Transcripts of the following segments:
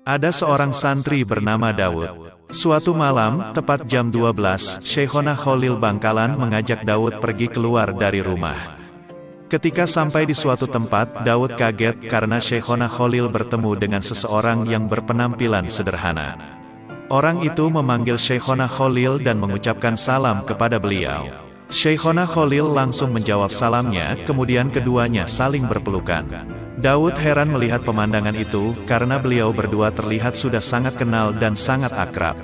Ada seorang santri bernama Daud. Suatu malam, tepat jam 12, Syekhona Khalil Bangkalan mengajak Daud pergi keluar dari rumah. Ketika sampai di suatu tempat, Daud kaget karena Syekhona Khalil bertemu dengan seseorang yang berpenampilan sederhana. Orang itu memanggil Syekhona Khalil dan mengucapkan salam kepada beliau. Syekhona Khalil langsung menjawab salamnya, kemudian keduanya saling berpelukan. Daud heran melihat pemandangan itu, karena beliau berdua terlihat sudah sangat kenal dan sangat akrab.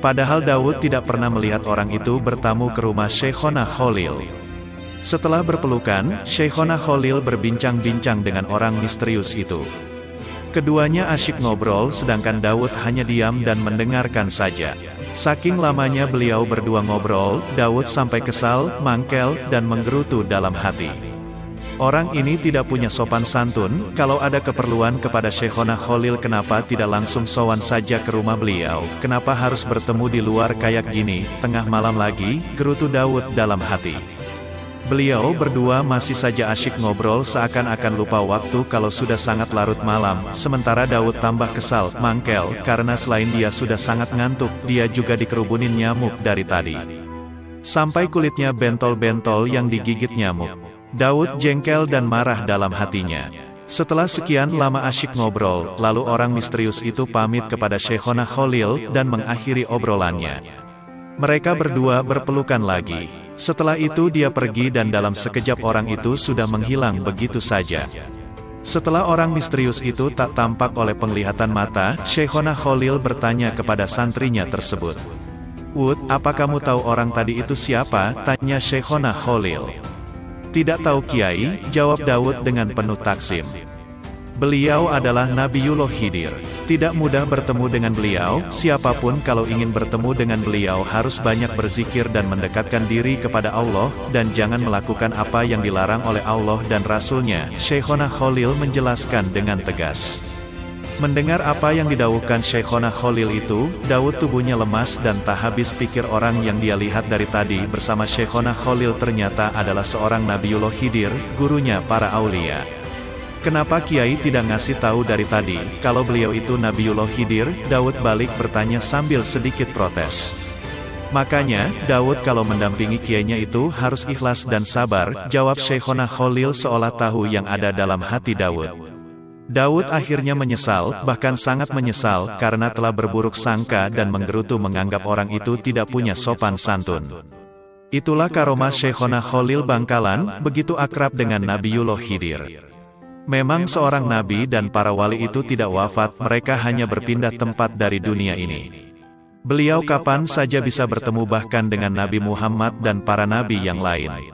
Padahal Daud tidak pernah melihat orang itu bertamu ke rumah Syekhona Khalil. Setelah berpelukan, Syekhona Khalil berbincang-bincang dengan orang misterius itu. Keduanya asyik ngobrol, sedangkan Daud hanya diam dan mendengarkan saja. Saking lamanya beliau berdua ngobrol, Daud sampai kesal, mangkel, dan menggerutu dalam hati. Orang ini tidak punya sopan santun, kalau ada keperluan kepada Syekhona Khalil kenapa tidak langsung sowan saja ke rumah beliau, kenapa harus bertemu di luar kayak gini, tengah malam lagi, gerutu Daud dalam hati. Beliau berdua masih saja asyik ngobrol seakan-akan lupa waktu kalau sudah sangat larut malam, sementara Daud tambah kesal, mangkel, karena selain dia sudah sangat ngantuk, dia juga dikerubunin nyamuk dari tadi. Sampai kulitnya bentol-bentol yang digigit nyamuk. Daud jengkel dan marah dalam hatinya. Setelah sekian lama asyik ngobrol, lalu orang misterius itu pamit kepada Syekhona Khalil dan mengakhiri obrolannya. Mereka berdua berpelukan lagi. Setelah itu dia pergi dan dalam sekejap orang itu sudah menghilang begitu saja. Setelah orang misterius itu tak tampak oleh penglihatan mata, Syekhona Khalil bertanya kepada santrinya tersebut. "Wud, apa kamu tahu orang tadi itu siapa?" tanya Syekhona Khalil. "Tidak tahu Kiai," jawab Daud dengan penuh taksim. "Beliau adalah Nabiullah Khidir. Tidak mudah bertemu dengan beliau, siapapun kalau ingin bertemu dengan beliau harus banyak berzikir dan mendekatkan diri kepada Allah, dan jangan melakukan apa yang dilarang oleh Allah dan Rasul-Nya," Syekhona Khalil menjelaskan dengan tegas. Mendengar apa yang didawuhkan Syekhona Khalil itu, Daud tubuhnya lemas dan tak habis pikir orang yang dia lihat dari tadi bersama Syekhona Khalil ternyata adalah seorang Nabiullah Khidir, gurunya para aulia. "Kenapa Kiai tidak ngasih tahu dari tadi, kalau beliau itu Nabiullah Khidir?" Daud balik bertanya sambil sedikit protes. "Makanya, Daud kalau mendampingi kiainya itu harus ikhlas dan sabar," jawab Syekhona Khalil seolah tahu yang ada dalam hati Daud. Daud akhirnya menyesal, bahkan sangat menyesal, karena telah berburuk sangka dan menggerutu menganggap orang itu tidak punya sopan santun. Itulah karomah Syekhona Khalil Bangkalan, begitu akrab dengan Nabiullah Khidir. Memang seorang nabi dan para wali itu tidak wafat, mereka hanya berpindah tempat dari dunia ini. Beliau kapan saja bisa bertemu bahkan dengan Nabi Muhammad dan para nabi yang lain.